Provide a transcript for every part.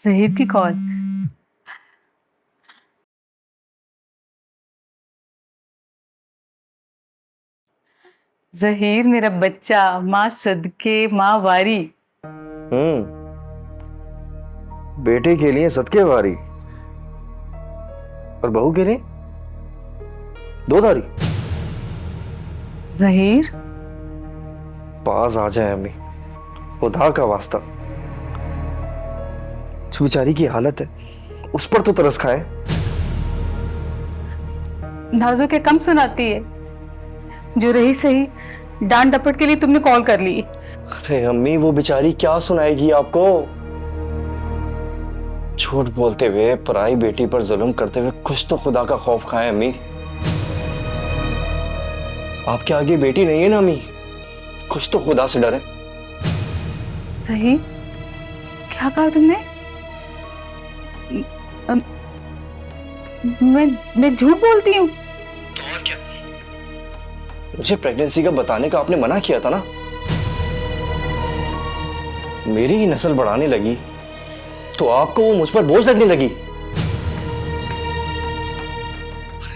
जहीर की कॉल। जहीर मेरा बच्चा, माँ सदके माँ वारी। बेटे के लिए सदके वारी और बहू के लिए दो धारी। जहीर पास आ जाए अम्मी, खुदा का वास्ता। जो बेचारी की हालत है उस पर तो तरस खाए। नाजो के कम सुनाती है, जो रही सही डांट डपट के लिए तुमने कॉल कर ली। अरे अम्मी, वो बेचारी क्या सुनाएगी आपको। झूठ बोलते हुए, पराई बेटी पर जुल्म करते हुए कुछ तो खुदा का खौफ खाए अम्मी। आपके आगे बेटी नहीं है ना अम्मी, कुछ तो खुदा से डरे। सही क्या कहा तुमने? अम, मैं झूठ बोलती हूँ? तो और क्या, मुझे प्रेगनेंसी का बताने का आपने मना किया था ना। मेरी ही नस्ल बढ़ाने लगी तो आपको वो मुझ पर बोझ लगने लगी। अरे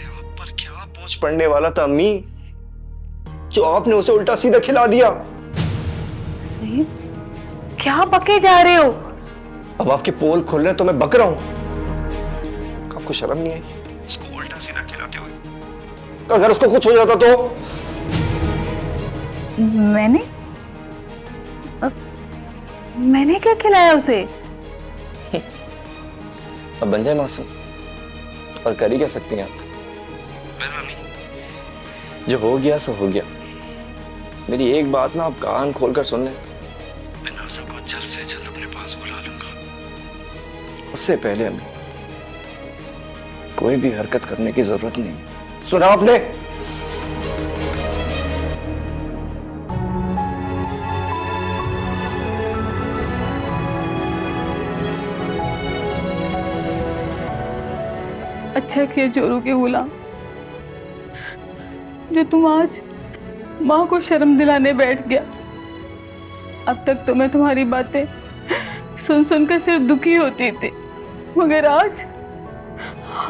आप पर क्या बोझ पड़ने वाला था अम्मी, जो आपने उसे उल्टा सीधा खिला दिया। सही क्या बके जा रहे हो? अब आपके पोल खुल रहे हैं तो मैं बक रहा हूं। आपको शर्म नहीं आई उसको उल्टा सीधा खिलाते हुए? अगर उसको कुछ हो जाता तो? मैंने मैंने क्या खिलाया उसे? अब बन जाए मासूम, और कर ही क्या सकती हैं आप। जो हो गया सो हो गया। मेरी एक बात ना आप कान खोलकर सुन लें, मैं नाज़ा को जल्द से जल्द अपने पास बुला लूंगा। उससे पहले हमें कोई भी हरकत करने की जरूरत नहीं। सुना आपने? अच्छा किया जोरू के गुलाम, जो तुम आज माँ को शर्म दिलाने बैठ गया। अब तक तो मैं तुम्हारी बातें सुन सुनकर सिर्फ दुखी होती थी, मगर आज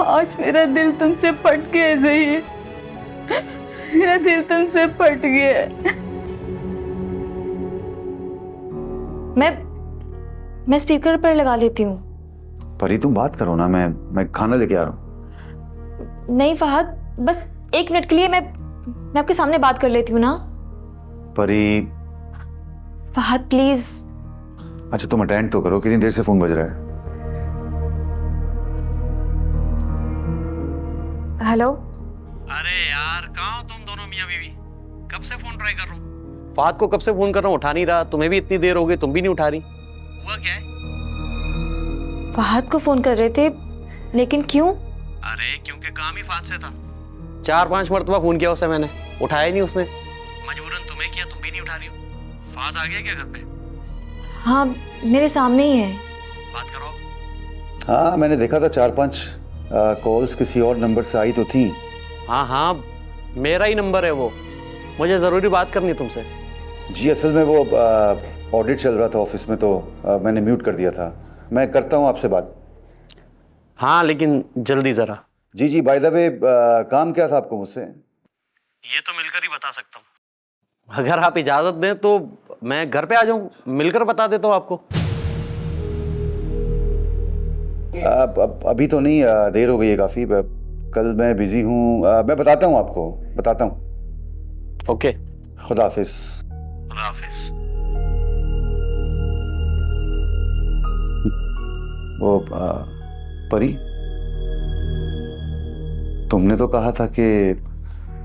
आज मेरा दिल तुमसे फट गया है ज़हीर। मेरा दिल तुमसे फट गया है। मैं स्पीकर पर लगा लेती हूँ। परी तुम बात करो ना, मैं खाना लेके आ रहा हूँ। नहीं फहद, बस 1 मिनट के लिए मैं आपके सामने बात कर लेती हूँ ना। परी फहद प्लीज। अच्छा तुम अटेंड तो करो, कितनी देर से फोन बज रहा है? हेलो। अरे यार, कहाँ हो तुम दोनों मियाँ बीवी? कब से फोन ट्राई कर रहा हूँ। फहद को कब से फोन कर रहा हूँ, उठा नहीं रहा। तुम्हें भी इतनी देर हो गई, तुम भी नहीं उठा रही। हुआ क्या है? फहद को फोन कर रहे थे, लेकिन क्यों? अरे क्योंकि काम ही फहद से था। 4-5 मरतबा फोन किया उसे मैंने, उठाया ही नहीं उसने। मजबूरन तुम्हें किया, तुम भी नहीं उठा रही हो। फहद आ गया क्या घर पे? हाँ मेरे सामने ही है। बात करो। हाँ मैंने देखा था 4-5 कॉल्स किसी और नंबर से आई तो थी। हाँ हाँ, मेरा ही नंबर है वो। मुझे ज़रूरी बात करनी तुमसे। जी असल में वो ऑडिट चल रहा था ऑफिस में, तो मैंने म्यूट कर दिया था। मैं करता हूँ आपसे बात। हाँ लेकिन जल्दी ज़रा। जी जी, बाय द वे काम क्या था आपको मुझसे? ये तो मिलकर ही बता सकता हूँ। अगर आप इजाज़त दें तो मैं घर पे आ जाऊँ, मिलकर बता देता हूँ आपको। अभी तो नहीं, देर हो गई है काफ़ी। कल मैं बिजी हूँ, मैं बताता हूँ आपको, बताता हूँ। ओके, खुदा हाफिज। खुदा हाफिज। वो परी, तुमने तो कहा था कि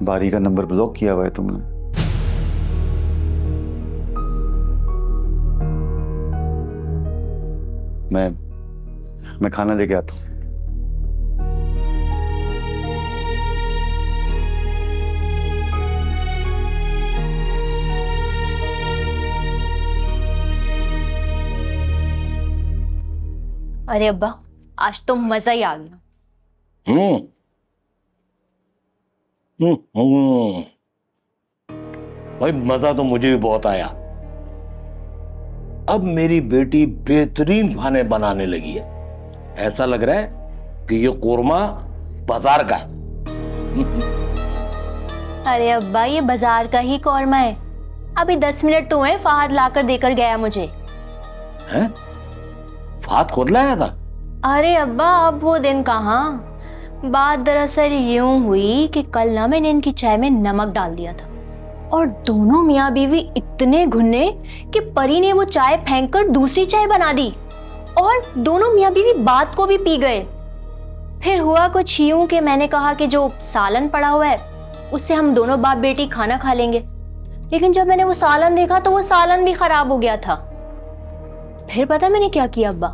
बारी का नंबर ब्लॉक किया हुआ है तुमने। मैं खाना लेके आता हूँ। अरे अब्बा, आज तो मजा ही आ गया। भाई मजा तो मुझे भी बहुत आया। अब मेरी बेटी बेहतरीन खाने बनाने लगी है। ऐसा लग रहा है कि ये कोरमा बाजार का है। अरे अब्बा, ये बाजार का ही कौरमा है। अभी 10 मिनट तो हुए फहद लाकर देकर गया मुझे। हैं? फात खुद लाया था? अरे अब्बा, अब वो दिन कहाँ। बात दरअसल यूं हुई कि कल ना मैंने इनकी चाय में नमक डाल दिया था और दोनों मियाँ बीवी इतने घुने कि परी ने वो चाय फेंककर दूसरी चाय बना दी और दोनों मियाँ बीवी बात को भी पी गए। फिर हुआ कुछ यूं कि मैंने कहा कि जो सालन पड़ा हुआ है उससे हम दोनों बाप बेटी खाना खा लेंगे, लेकिन जब मैंने वो सालन देखा तो वो सालन भी खराब हो गया था। फिर पता मैंने क्या किया अब्बा,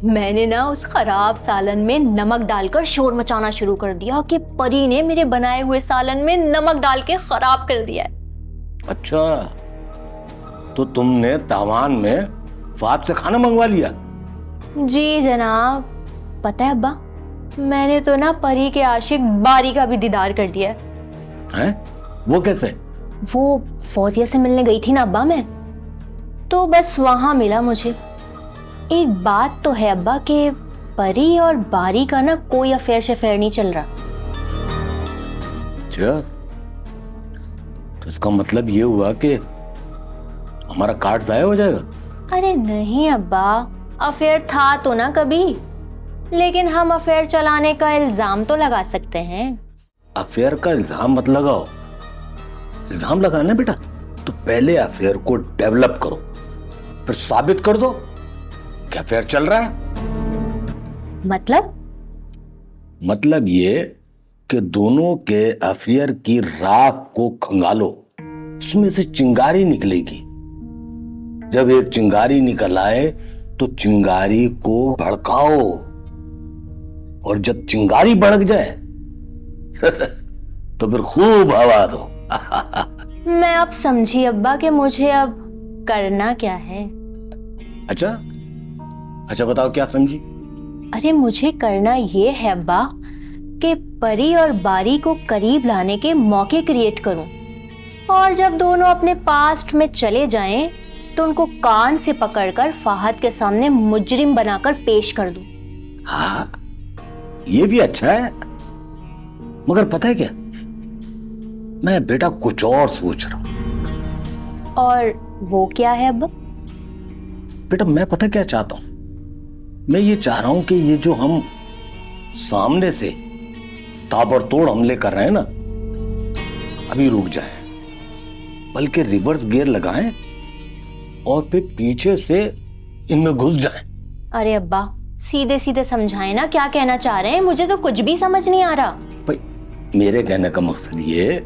मैंने ना उस खराब सालन में नमक डालकर शोर मचाना शुरू कर दिया कि परी ने मेरे बनाए हुए सालन में नमक डाल के खराब कर दिया है। अच्छा, तो तुमने तावान में फात से खाना मंगवा लिया? जी जनाब। पता है अब्बा, मैंने तो ना परी के आशिक बारी का भी दीदार कर दिया है। वो कैसे? वो फौजिया से मिलने गई थी ना अब्बा मैं, तो बस वहां मिला मुझे। एक बात तो है अब्बा कि परी और बारी का ना कोई अफेयर शेफेयर नहीं चल रहा। अच्छा, तो इसका मतलब ये हुआ कि हमारा कार्ड जाया हो जाएगा? अरे नहीं अब्बा, अफेयर था तो ना कभी, लेकिन हम अफेयर चलाने का इल्जाम तो लगा सकते हैं। अफेयर का इल्जाम मत लगाओ। इल्जाम लगाना बेटा तो पहले अफेयर को डेवलप करो, फिर साबित कर दो कि अफेयर चल रहा है। मतलब ये कि दोनों के अफेयर की राख को खंगालो, उसमें से चिंगारी निकलेगी। जब एक चिंगारी निकल आए तो चिंगारी को भड़काओ, और जब चिंगारी भड़क जाए तो फिर खूब हवा दो। मैं अब समझी अब्बा कि मुझे अब करना क्या है। अच्छा बताओ क्या समझी? अरे मुझे करना ये है अब्बा कि परी और बारी को करीब लाने के मौके क्रिएट करूं, और जब दोनों अपने पास्ट में चले जाएं तो उनको कान से पकड़कर फहद के सामने मुजरिम बनाकर पेश कर दूं। हाँ, ये भी अच्छा है, मगर पता है क्या, मैं बेटा कुछ और सोच रहा हूं। और वो क्या है अब्बा? बेटा मैं पता क्या चाहता हूं, मैं ये चाह रहा हूं कि ये जो हम सामने से ताबड़तोड़ हमले कर रहे हैं ना, अभी रुक जाए, बल्कि रिवर्स गियर लगाएं और फिर पीछे से इनमें घुस जाएं। अरे अब्बा, सीधे सीधे समझाएं ना, क्या कहना चाह रहे हैं? मुझे तो कुछ भी समझ नहीं आ रहा। भाई मेरे कहने का मकसद ये है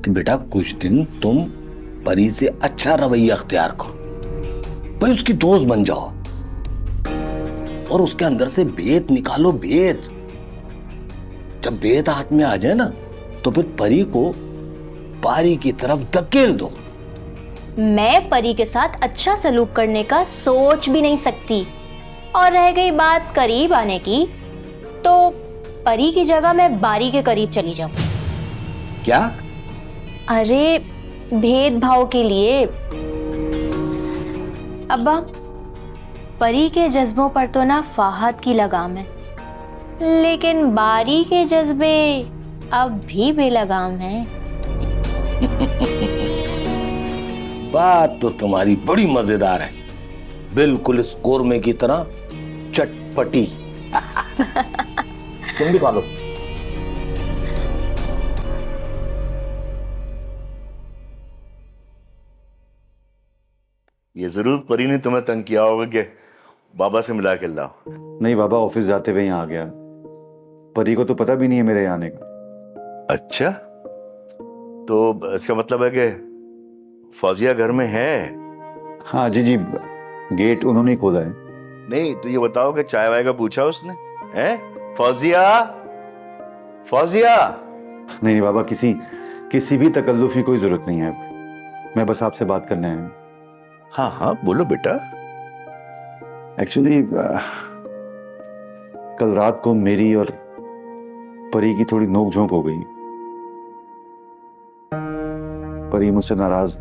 कि बेटा कुछ दिन तुम परी से अच्छा रवैया अख्तियार करो, भाई उसकी दोस्त बन जाओ और उसके अंदर से भेद निकालो। भेद जब भेद हाथ में आ जाए ना तो फिर परी को बारी की तरफ धकेल दो। मैं परी के साथ अच्छा सलूक करने का सोच भी नहीं सकती, और रह गई बात करीब आने की, तो परी की जगह मैं बारी के करीब चली जाऊं। क्या? अरे भेदभाव के लिए अब्बा, परी के जज्बों पर तो ना फहद की लगाम है, लेकिन बारी के जज्बे अब भी बेलगाम हैं। बात तो तुम्हारी बड़ी मजेदार है, बिल्कुल इस कोरमे की तरह चटपटी। तुम भी खा लो। ये जरूर परी ने तुम्हें तंग किया होगा कि बाबा से मिला के लाओ। नहीं बाबा, ऑफिस जाते हुए यहाँ आ गया। परी को तो पता भी नहीं है मेरे आने का। अच्छा, तो इसका मतलब है कि फौजिया घर में है? हाँ जी, गेट उन्होंने ही खोला है। नहीं तो ये बताओ कि चाय वाय का पूछा उसने? है फौजिया? फौजिया? नहीं बाबा, किसी भी तकल्लुफ की कोई जरूरत नहीं है। मैं बस आपसे बात करने आया हूं। हाँ हाँ बोलो बेटा। एक्चुअली कल रात को मेरी और परी की थोड़ी नोकझोंक हो गई। परी मुझसे नाराज।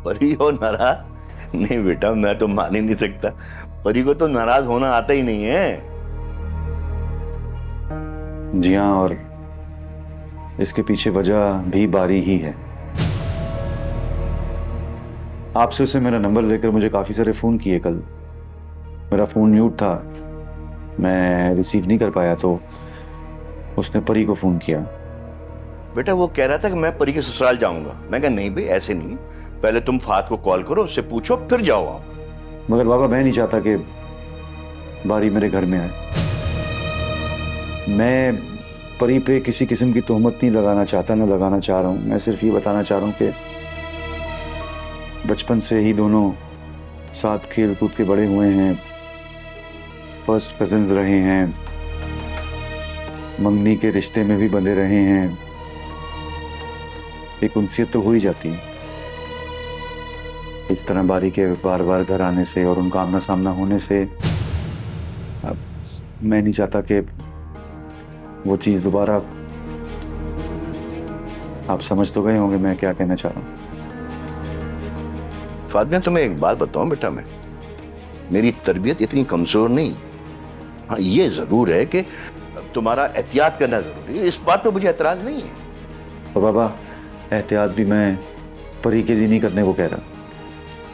परी हो नाराज? नहीं बेटा, मैं तो मान ही नहीं सकता। परी को तो नाराज होना आता ही नहीं है। जी हाँ, और इसके पीछे वजह भी बारी ही है। आपसे उसे मेरा नंबर लेकर मुझे काफी सारे फोन किए कल। मेरा फोन म्यूट था, मैं रिसीव नहीं कर पाया, तो उसने परी को फोन किया। बेटा वो कह रहा था कि मैं परी के ससुराल जाऊंगा। मैं कहा नहीं भाई, ऐसे नहीं, पहले तुम फात को कॉल करो, उससे पूछो, फिर जाओ आप। मगर बाबा, मैं नहीं चाहता कि बारी मेरे घर में आए। मैं परी पे किसी किस्म की तोहमत नहीं लगाना चाहता, ना लगाना चाह रहा हूँ। मैं सिर्फ ये बताना चाह रहा हूँ कि बचपन से ही दोनों साथ खेल कूद के बड़े हुए हैं, फर्स्ट कजिन्स रहे हैं, मंगनी के रिश्ते में भी बंधे रहे हैं। एक उनसियत तो हो ही जाती है। इस तरह बारी के बार बार घर आने से और उनका आमना सामना होने से अब मैं नहीं चाहता कि वो चीज दोबारा। आप समझ तो गए होंगे मैं क्या कहना चाह रहा हूँ। फातिमा, तुम्हें एक बात बताऊं बेटा, मैं मेरी तरबियत इतनी कमजोर नहीं। हाँ, ये जरूर है कि तुम्हारा एहतियात करना जरूरी है, इस बात पे मुझे एतराज नहीं है। तो बाबा, एहतियात भी मैं परी के लिए नहीं करने को कह रहा,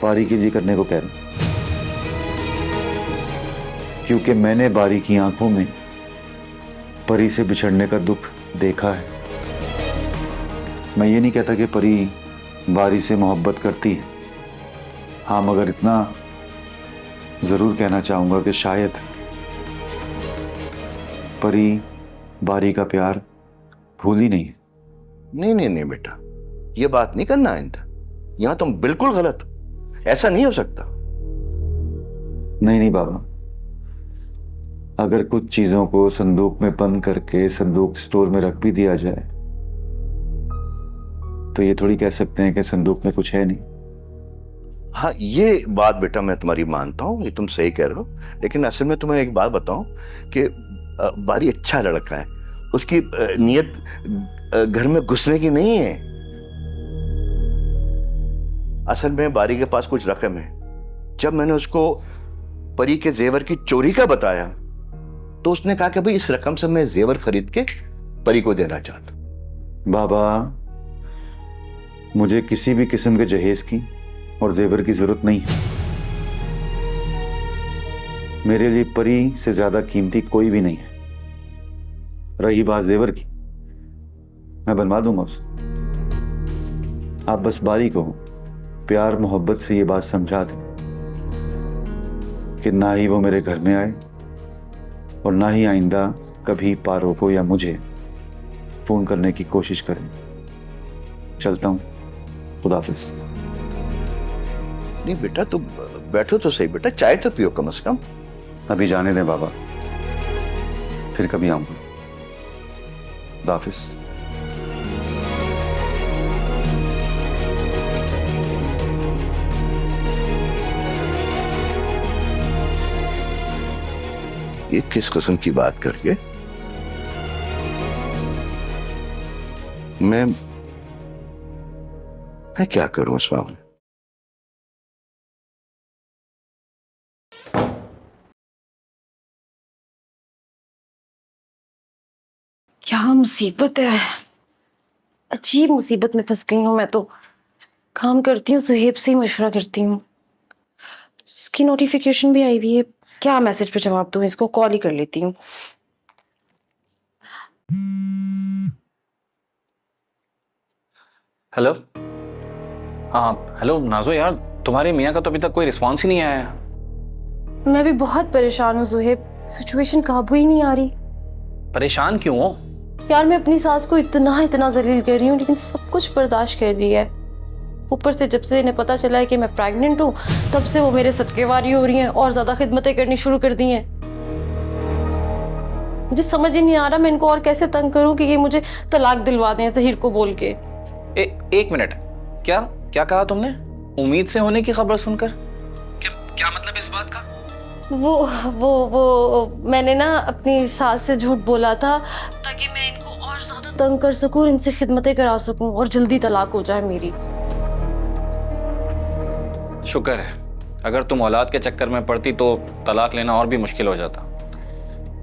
बारी के लिए करने को कह रहा हूं। क्योंकि मैंने बारी की आंखों में परी से बिछड़ने का दुख देखा है। मैं ये नहीं कहता कि परी बारी से मोहब्बत करती है। हाँ, मगर इतना जरूर कहना चाहूंगा कि शायद परी बारी का प्यार भूल ही नहीं है। नहीं नहीं नहीं बेटा, ये बात नहीं करना आइंदा। यहां तुम बिल्कुल गलत हो, ऐसा नहीं हो सकता। नहीं नहीं बाबा, अगर कुछ चीजों को संदूक में बंद करके संदूक स्टोर में रख भी दिया जाए तो ये थोड़ी कह सकते हैं कि संदूक में कुछ है नहीं। हाँ, ये बात बेटा मैं तुम्हारी मानता हूँ, ये तुम सही कह रहे हो। लेकिन असल में तुम्हें एक बात बताऊं कि बारी अच्छा लड़का है, उसकी नीयत घर में घुसने की नहीं है। असल में बारी के पास कुछ रकम है। जब मैंने उसको परी के जेवर की चोरी का बताया तो उसने कहा कि भाई इस रकम से मैं जेवर खरीद के परी को देना चाहता हूं। बाबा, मुझे किसी भी किस्म के जहेज की और जेवर की जरूरत नहीं है। मेरे लिए परी से ज्यादा कीमती कोई भी नहीं है। रही बात जेवर की, मैं बनवा दूंगा उसे। आप बस बारी को प्यार मोहब्बत से ये बात समझा दें कि ना ही वो मेरे घर में आए और ना ही आइंदा कभी पारो को या मुझे फोन करने की कोशिश करें। चलता हूं, खुदा हाफिज। नहीं बेटा, तुम बैठो तो सही बेटा, चाय तो पियो कम से कम। अभी जाने दें बाबा, फिर कभी आऊंगा। खुदा हाफिज। ये किस किस्म की बात करके मैं क्या करूं इस मामले में? क्या मुसीबत है, अजीब मुसीबत में फंस गई हूँ मैं तो। काम करती हूँ, सुहेब से ही मशवरा करती हूँ। इसकी नोटिफिकेशन भी आई हुई है, क्या मैसेज पे जवाब दूँ, इसको कॉल ही कर लेती हूँ। हेलो। हाँ हेलो नाजो, यार तुम्हारे मियाँ का तो अभी तक कोई रिस्पॉन्स ही नहीं आया है। मैं भी बहुत परेशान हूँ सुहेब, सिचुएशन काबू ही नहीं आ रही। परेशान क्यों हो? यार मैं अपनी सास को इतना जलील कर रही हूँ, लेकिन सब कुछ बर्दाश्त कर रही है। ऊपर से जब से इन्हें पता चला है कि मैं प्रेग्नेंट हूँ, तब से वो मेरे सदकेवारी हो रही हैं और ज्यादा खिदमतें करनी शुरू कर दी हैं। मुझे समझ ही नहीं आ रहा मैं इनको और कैसे तंग करूँ कि ये मुझे तलाक दिलवा दें ज़हीर को बोल के। एक मिनट, क्या क्या कहा तुमने? उम्मीद से होने की खबर सुनकर? क्या मतलब इस बात का? वो मैंने ना अपनी सास से झूठ बोला था ताकि मैं इनको और ज्यादा तंग कर सकूं, इनसे खिदमतें करा सकूं और जल्दी तलाक हो जाए मेरी। शुक्र है अगर तुम औलाद के चक्कर में पड़ती तो तलाक लेना और भी मुश्किल हो जाता।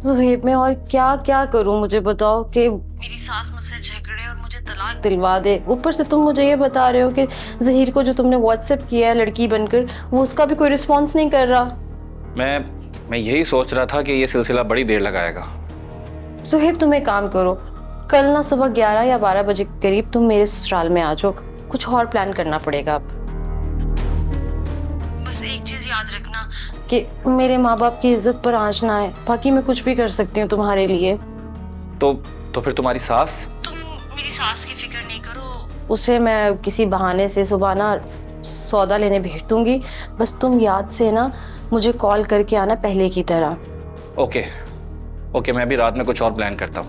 सुहेब, मैं और क्या क्या करूं, मुझे बताओ। कि मेरी सास मुझसे झगड़े और मुझे तलाक दिलवा दे, ऊपर से तुम मुझे ये बता रहे हो कि ज़हीर को जो तुमने व्हाट्सएप किया है लड़की बनकर, वो उसका भी कोई रिस्पॉन्स नहीं कर रहा। मैं यही सोच रहा था कि ये सिलसिला बड़ी देर लगाएगा। सुहेब, तुम एक काम करो, कल ना सुबह 11 या 12 बजे के करीब तुम मेरे ससुराल में आ जाओ। कुछ और प्लान करना पड़ेगा अब। बस एक चीज याद रखना कि मेरे माँ बाप की इज्जत पर आंच ना आए, बाकी मैं कुछ भी कर सकती हूँ तुम्हारे लिए। तो फिर तुम्हारी सास? तुम मेरी सास की फिक्र नहीं करो, उसे मैं किसी बहाने से सुबह ना सौदा लेने भेज दूंगी। बस तुम याद से ना मुझे कॉल करके आना पहले की तरह। ओके, मैं अभी रात में कुछ और प्लान करता हूँ।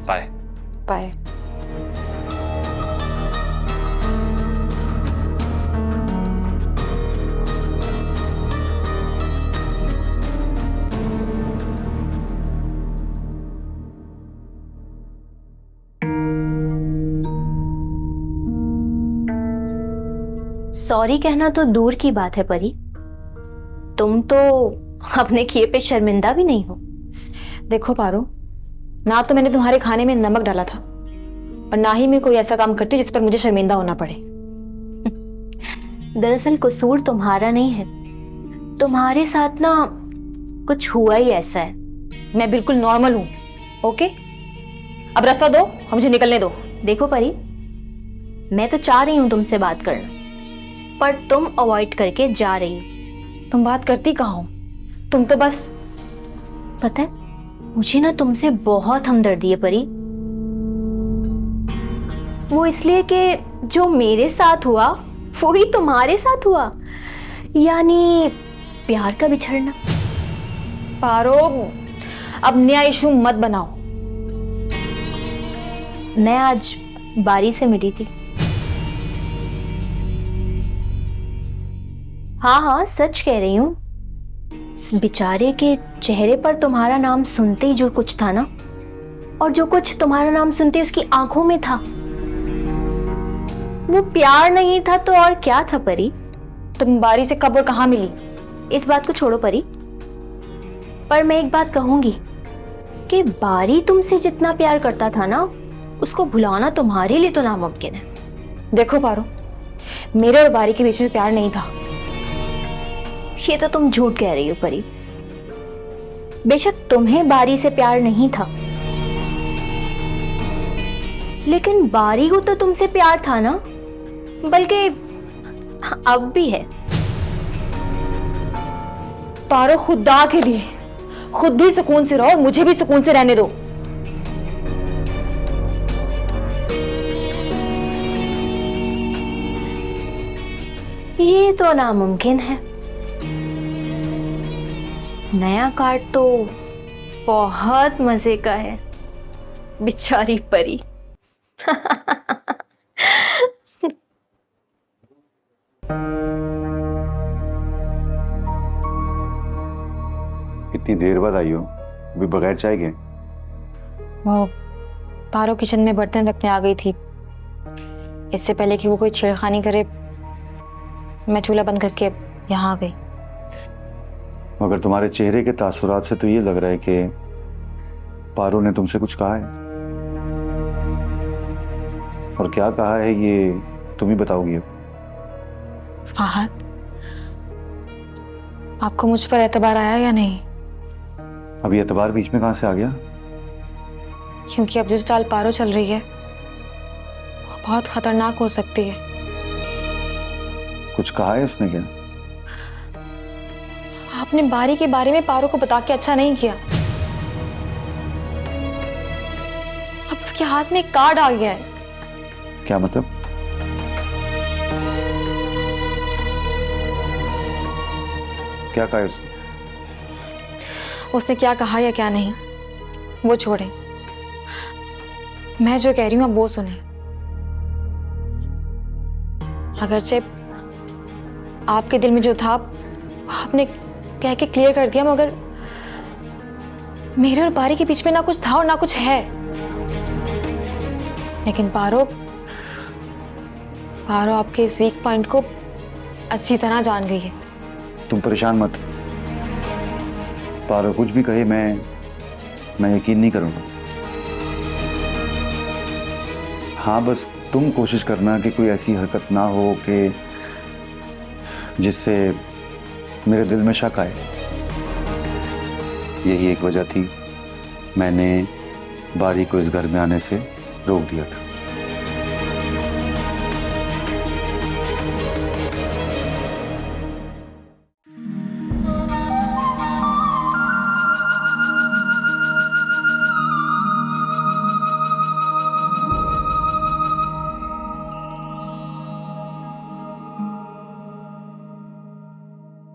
Bye bye. सॉरी कहना तो दूर की बात है परी, तुम तो अपने किए पे शर्मिंदा भी नहीं हो। देखो पारो, ना तो मैंने तुम्हारे खाने में नमक डाला था और ना ही मैं कोई ऐसा काम करती जिस पर मुझे शर्मिंदा होना पड़े। दरअसल कसूर तुम्हारा नहीं है, तुम्हारे साथ ना कुछ हुआ ही ऐसा है। मैं बिल्कुल नॉर्मल हूँ। ओके, अब रास्ता दो और मुझे निकलने दो। देखो परी, मैं तो चाह रही हूँ तुमसे बात करना, पर तुम अवॉइड करके जा रही हो। तुम बात करती कहाँ हो? तुम तो बस, पता है मुझे ना तुमसे बहुत हमदर्दी है परी। वो इसलिए कि जो मेरे साथ हुआ वो ही तुम्हारे साथ हुआ, यानी प्यार का बिछड़ना। पारो, अब नया इशू मत बनाओ। मैं आज बारी से मिली थी। हाँ, सच कह रही हूँ। इस बेचारे के चेहरे पर तुम्हारा नाम सुनते ही जो कुछ था ना, और जो कुछ तुम्हारा नाम सुनते ही उसकी आंखों में था, वो प्यार नहीं था तो और क्या था परी? तुम बारी से कब और कहाँ मिली? इस बात को छोड़ो परी, पर मैं एक बात कहूंगी कि बारी तुमसे जितना प्यार करता था ना, उसको भुलाना तुम्हारे लिए तो नामुमकिन है। देखो पारो, मेरे और बारी के बीच में प्यार नहीं था। ये तो तुम झूठ कह रही हो परी। बेशक तुम्हें बारी से प्यार नहीं था, लेकिन बारी को तो तुमसे प्यार था ना, बल्कि अब भी है। पारो, खुदा के लिए खुद भी सुकून से रहो और मुझे भी सुकून से रहने दो। ये तो नामुमकिन है। नया कार्ड तो बहुत मजे का है, बेचारी परी। इतनी देर बाद आई हो, अभी बगैर चाय के? वो पारो किचन में बर्तन रखने आ गई थी। इससे पहले कि वो कोई छेड़खानी करे, मैं चूल्हा बंद करके यहाँ आ गई। मगर तुम्हारे चेहरे के तासुरात से तो ये लग रहा है कि पारो ने तुमसे कुछ कहा है। और क्या कहा है ये तुम ही बताओगी। फहद, आपको मुझ पर एतबार आया या नहीं? अभी एतबार बीच में कहाँ से आ गया? क्योंकि अब जो चाल पारो चल रही है वो बहुत खतरनाक हो सकती है। कुछ कहा है उसने क्या? आपने बारी के बारे में पारो को बता के अच्छा नहीं किया। अब उसके हाथ में एक कार्ड आ गया है। क्या मतलब? क्या कहा है उसने? उसने क्या कहा या क्या नहीं वो छोड़े, मैं जो कह रही हूँ अब वो सुने। अगरचे आपके दिल में जो था आपने कह के क्लियर कर दिया, मगर मेरे और बारी के बीच में ना कुछ था और ना कुछ है। लेकिन पारो आपके इस वीक पॉइंट को अच्छी तरह जान गई है। तुम परेशान मत। पारो कुछ भी कहे मैं यकीन नहीं करूंगा। हाँ, बस तुम कोशिश करना कि कोई ऐसी हरकत ना हो कि जिससे मेरे दिल में शक आए। यही एक वजह थी मैंने बारी को इस घर में आने से रोक दिया था।